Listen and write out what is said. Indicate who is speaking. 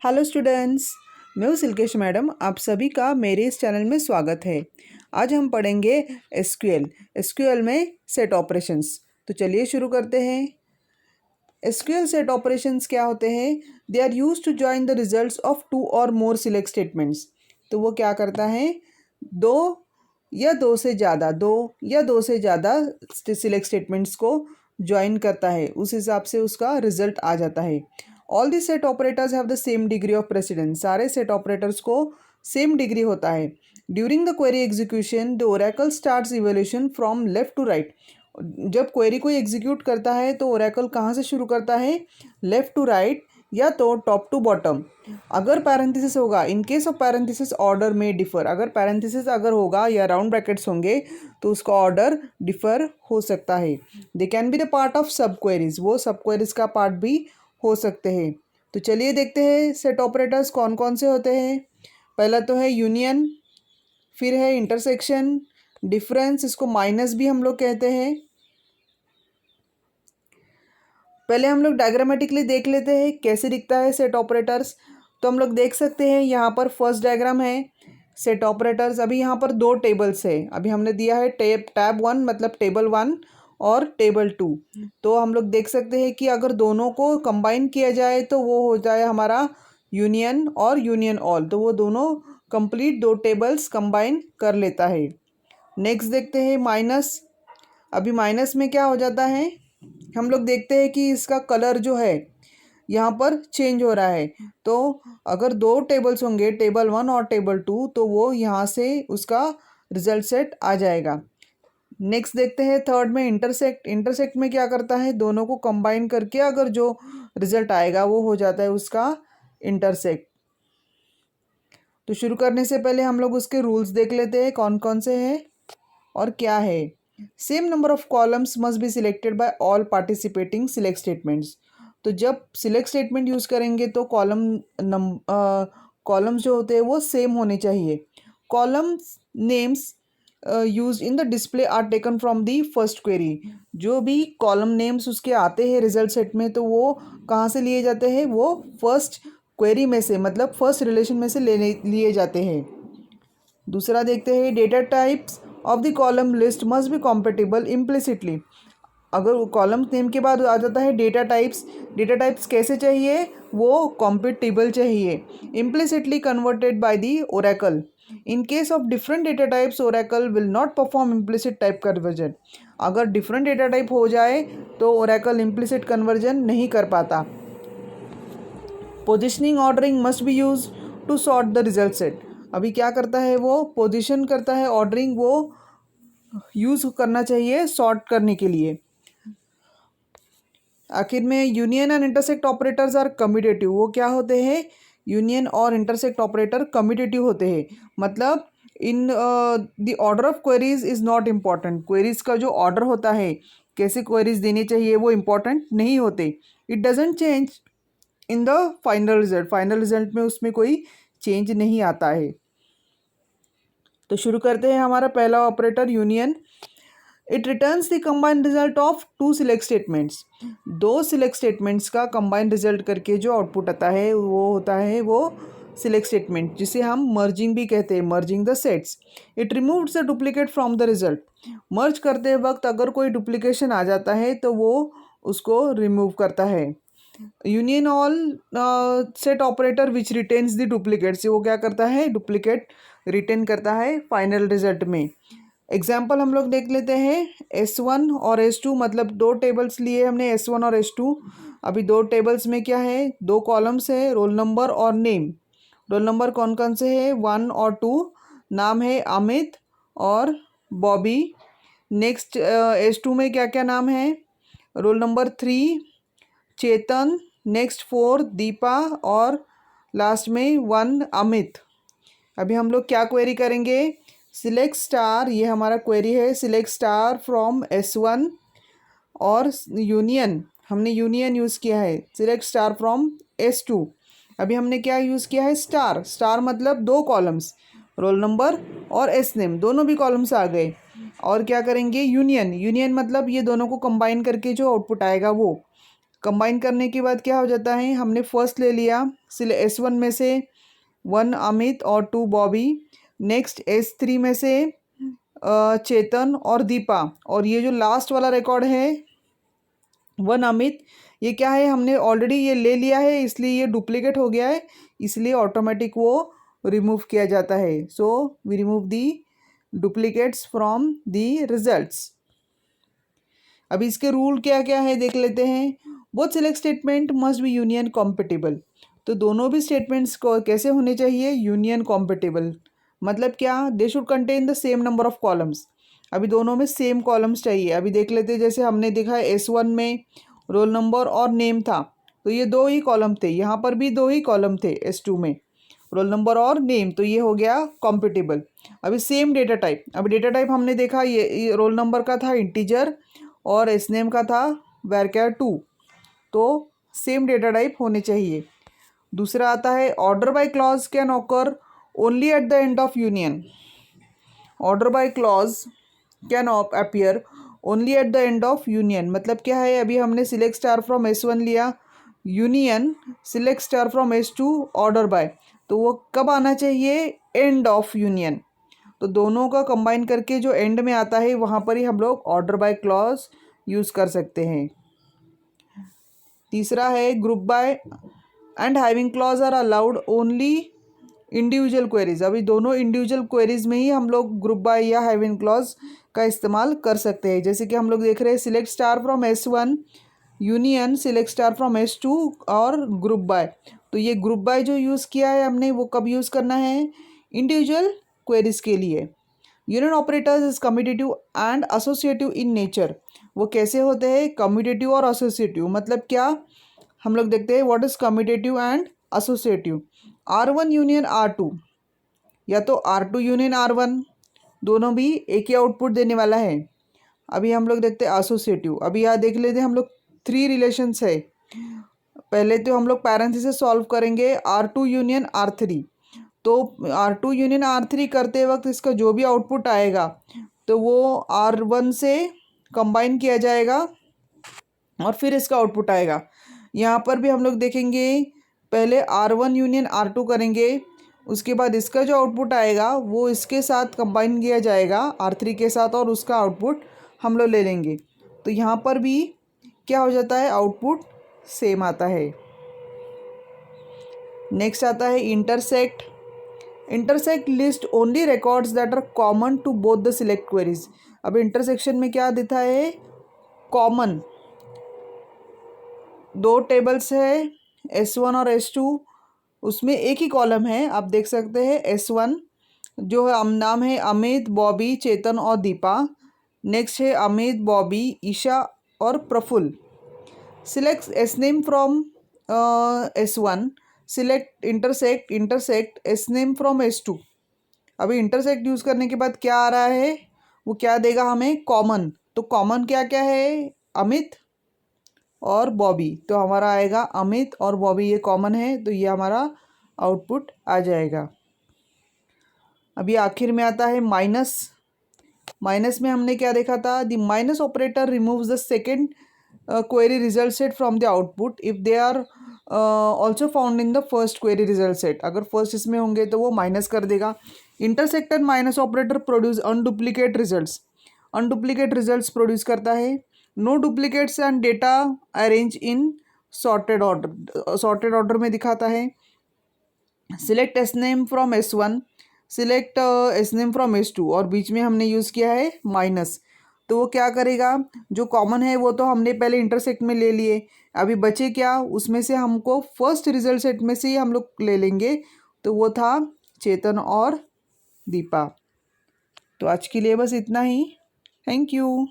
Speaker 1: Hello students, मैं हूँ सिल्केश madam. आप सभी का मेरे इस चैनल में स्वागत है। आज हम पढ़ेंगे एसक्यूएल में सेट ऑपरेशंस। तो चलिए शुरू करते हैं। एसक्यूएल सेट ऑपरेशंस क्या होते हैं? They are used to join the results of two or more select statements. तो वो क्या करता है? दो या दो से ज़्यादा सिलेक्ट स्टेटमेंट्स को ज्वाइन करता है, उस हिसाब से उसका रिजल्ट आ जाता है। All the set operators have the same degree of precedence. सारे सेट ऑपरेटर्स को सेम डिग्री होता है। During the query execution the Oracle starts evolution from left to right. जब क्वेरी को एग्जीक्यूट करता है तो ओरेकल कहाँ से शुरू करता है? लेफ्ट टू राइट या तो टॉप टू बॉटम। अगर पैरेंथेसिस होगा, इन केस ऑफ पैरेंथेसिस ऑर्डर में डिफर। अगर पैरेंथेसिस अगर होगा या राउंड ब्रैकेट्स होंगे तो उसका ऑर्डर डिफर हो सकता है। They can be the part of सब क्वेरीज। वो सब क्वेरीज का पार्ट भी हो सकते हैं। तो चलिए देखते हैं सेट ऑपरेटर्स कौन कौन से होते हैं। पहला तो है यूनियन, फिर है इंटरसेक्शन, डिफरेंस, इसको माइनस भी हम लोग कहते हैं। पहले हम लोग डायग्रामेटिकली देख लेते हैं कैसे दिखता है सेट ऑपरेटर्स। तो हम लोग देख सकते हैं यहाँ पर फर्स्ट डायग्राम है सेट ऑपरेटर्स। अभी यहाँ पर दो टेबल्स है। अभी हमने दिया है टैब 1 मतलब टेबल 1 और टेबल 2। तो हम लोग देख सकते हैं कि अगर दोनों को कंबाइन किया जाए तो वो हो जाए हमारा यूनियन और यूनियन ऑल। तो वो दोनों कंप्लीट दो टेबल्स कंबाइन कर लेता है। नेक्स्ट देखते हैं माइनस। अभी माइनस में क्या हो जाता है? हम लोग देखते हैं कि इसका कलर जो है यहाँ पर चेंज हो रहा है। तो अगर दो टेबल्स होंगे, टेबल 1 और टेबल 2, तो वो यहाँ से उसका रिजल्ट सेट आ जाएगा। नेक्स्ट देखते हैं थर्ड में इंटरसेक्ट। इंटरसेक्ट में क्या करता है? दोनों को कंबाइन करके अगर जो रिजल्ट आएगा वो हो जाता है उसका इंटरसेक्ट। तो शुरू करने से पहले हम लोग उसके रूल्स देख लेते हैं कौन कौन से हैं और क्या है। Same number of columns must be selected by all participating select statements. तो जब सिलेक्ट स्टेटमेंट यूज़ करेंगे तो कॉलम्स जो होते हैं वो सेम होने चाहिए। Columns names used in the display are taken from the first query. जो भी कॉलम नेम्स उसके आते हैं रिजल्ट सेट में तो वो कहाँ से लिए जाते हैं? वो फर्स्ट क्वेरी में से, मतलब फर्स्ट रिलेशन में से लिए जाते हैं। दूसरा देखते हैं data types of the column list must be compatible implicitly. अगर कॉलम नेम के बाद आ जाता है डेटा टाइप्स। डेटा टाइप्स कैसे चाहिए? वो कॉम्पेटिबल चाहिए, implicitly converted by the Oracle. In case of different data types Oracle will not perform implicit type conversion. अगर डिफरेंट डेटा टाइप हो जाए तो ओरेकल इम्प्लिसिट कन्वर्जन नहीं कर पाता। Positioning ordering must be used to sort the result set. अभी क्या करता है? वो पोजीशन करता है, ऑर्डरिंग वो यूज़ करना चाहिए सॉर्ट करने के लिए। आखिर में union and intersect operators are commutative. वो क्या होते हैं? यूनियन और इंटरसेक्ट ऑपरेटर कम्यूटेटिव होते हैं। मतलब in the order of queries is not important. Queries का जो ऑर्डर होता है, कैसे क्वेरीज देनी चाहिए, वो इम्पॉर्टेंट नहीं होते। It doesn't change in the final result. Final result में उसमें कोई चेंज नहीं आता है। तो शुरू करते हैं हमारा पहला operator union. It returns the combined result of two select statements. दो सिलेक्ट स्टेटमेंट्स का कंबाइंड रिजल्ट करके जो आउटपुट आता है वो होता है वो सिलेक्ट स्टेटमेंट, जिसे हम मर्जिंग भी कहते हैं, merging the sets. It removes the duplicate from the result. Merge करते वक्त अगर कोई डुप्लीकेशन आ जाता है तो वो उसको रिमूव करता है। Union all set operator which retains the duplicate. से वो क्या करता है? डुप्लीकेट रिटेन करता है फाइनल रिजल्ट में। एग्जाम्पल हम लोग देख लेते हैं। S1 और S2, मतलब दो टेबल्स लिए हमने S1 और S2। अभी दो टेबल्स में क्या है? दो कॉलम्स है, रोल नंबर और नेम। रोल नंबर कौन कौन से है? 1 और 2। नाम है अमित और बॉबी। नेक्स्ट S2 में क्या क्या नाम है? रोल नंबर 3 चेतन, नेक्स्ट 4 दीपा और लास्ट में 1 अमित। अभी हम लोग क्या क्वेरी करेंगे? सिलेक्ट स्टार, ये हमारा क्वेरी है, सिलेक्ट स्टार फ्रॉम S1 और यूनियन, हमने यूनियन यूज़ किया है, सिलेक्ट स्टार फ्रॉम S2। अभी हमने क्या यूज़ किया है? स्टार। स्टार मतलब दो कॉलम्स, रोल नंबर और एस नेम, दोनों भी कॉलम्स आ गए। और क्या करेंगे? यूनियन। यूनियन मतलब ये दोनों को कंबाइन करके जो आउटपुट आएगा वो। कंबाइन करने के बाद क्या हो जाता है, हमने फर्स्ट ले लिया S1 में से 1 अमित और 2 बॉबी, नेक्स्ट S3 में से चेतन और दीपा, और ये जो लास्ट वाला रिकॉर्ड है 1 अमित, ये क्या है, हमने ऑलरेडी ये ले लिया है इसलिए ये डुप्लीकेट हो गया है, इसलिए ऑटोमेटिक वो रिमूव किया जाता है। So we remove the duplicates from the results. अभी इसके रूल क्या क्या है देख लेते हैं। Both select statement must be union compatible, तो दोनों भी स्टेटमेंट्स को कैसे होने चाहिए, यूनियन कॉम्पिटिबल, मतलब क्या, they should contain the same number of columns. अभी दोनों में सेम कॉलम्स चाहिए। अभी देख लेते हैं, जैसे हमने देखा S1 में रोल नंबर और नेम था, तो ये 2 ही कॉलम थे, यहाँ पर भी 2 ही कॉलम थे S2 में, रोल नंबर और नेम, तो ये हो गया कॉम्पिटिबल। अभी सेम डेटा टाइप, अभी डेटा टाइप हमने देखा ये रोल नंबर का था इंटीजर और एस नेम का था varchar 2, तो सेम डेटा टाइप होने चाहिए। दूसरा आता है order by clause can occur only at the end of union. Order by clause can appear only at the end of union, मतलब क्या है, अभी हमने सिलेक्ट स्टार फ्रॉम S1 लिया, union select star from S2 order by, तो वो कब आना चाहिए, एंड ऑफ यूनियन। तो दोनों का कंबाइन करके जो एंड में आता है वहाँ पर ही हम लोग ऑर्डर बाय क्लॉज यूज़ कर सकते हैं। तीसरा है group by and having clause are allowed only individual queries. अभी दोनों इंडिविजुअल क्वेरीज में ही हम लोग ग्रुप बाय या हैविंग क्लॉज का इस्तेमाल कर सकते हैं। जैसे कि हम लोग देख रहे हैं select star from S1 union select star from S2 और ग्रुप बाय, तो ये ग्रुप बाय जो यूज़ किया है हमने वो कब यूज़ करना है, इंडिविजुअल क्वेरीज के लिए। Union operators is commutative and associative in nature, वो कैसे होते हैं, कम्यूटेटिव और एसोसिएटिव, मतलब क्या, हम लोग देखते हैं what is commutative and associative. R1 union R2 या तो R2 यूनियन R1, दोनों भी एक ही आउटपुट देने वाला है। अभी हम लोग देखते हैं एसोसिएटिव, अभी यहाँ देख लेते हैं हम लोग 3 रिलेशंस है। पहले तो हम लोग पैरेंथेसिस सॉल्व करेंगे R2 यूनियन R3, तो R2 यूनियन R3 करते वक्त इसका जो भी आउटपुट आएगा तो वो R1 से कंबाइन किया जाएगा और फिर इसका आउटपुट आएगा। यहाँ पर भी हम लोग देखेंगे पहले R1 यूनियन R2 करेंगे, उसके बाद इसका जो आउटपुट आएगा वो इसके साथ कंबाइन किया जाएगा R3 के साथ और उसका आउटपुट हम लोग ले लेंगे। तो यहाँ पर भी क्या हो जाता है, आउटपुट सेम आता है। नेक्स्ट आता है intersect. Intersect list only records that are common to both the select queries. अब इंटरसेक्शन में क्या देता है, कॉमन, 2 टेबल्स है S1 और S2, उसमें एक ही कॉलम है, आप देख सकते हैं S1 जो है नाम है अमित, बॉबी, चेतन और दीपा, नेक्स्ट है अमित, बॉबी, ईशा और Praful. Select S name from S1, select intersect S name from S2। अभी इंटरसेक्ट यूज़ करने के बाद क्या आ रहा है, वो क्या देगा हमें, कॉमन, तो कॉमन क्या क्या है, अमित और बॉबी, तो हमारा आएगा अमित और बॉबी, ये कॉमन है तो ये हमारा आउटपुट आ जाएगा। अभी आखिर में आता है माइनस। माइनस में हमने क्या देखा था, the minus operator removes the second query result set from the output if they are also found in the first query result set. अगर फर्स्ट इसमें होंगे तो वो माइनस कर देगा। Intersect and minus operator produce unduplicate results, unduplicate results produce करता है। No duplicates and data arrange in sorted order, sorted order में दिखाता है। Select S name from S1, select S name from S2, और बीच में हमने यूज़ किया है माइनस, तो वो क्या करेगा, जो कॉमन है वो तो हमने पहले इंटरसेक्ट में ले लिए, अभी बचे क्या, उसमें से हमको फर्स्ट रिजल्ट सेट में से ही हम लोग ले लेंगे, तो वो था चेतन और दीपा। तो आज के लिए बस इतना ही, थैंक यू।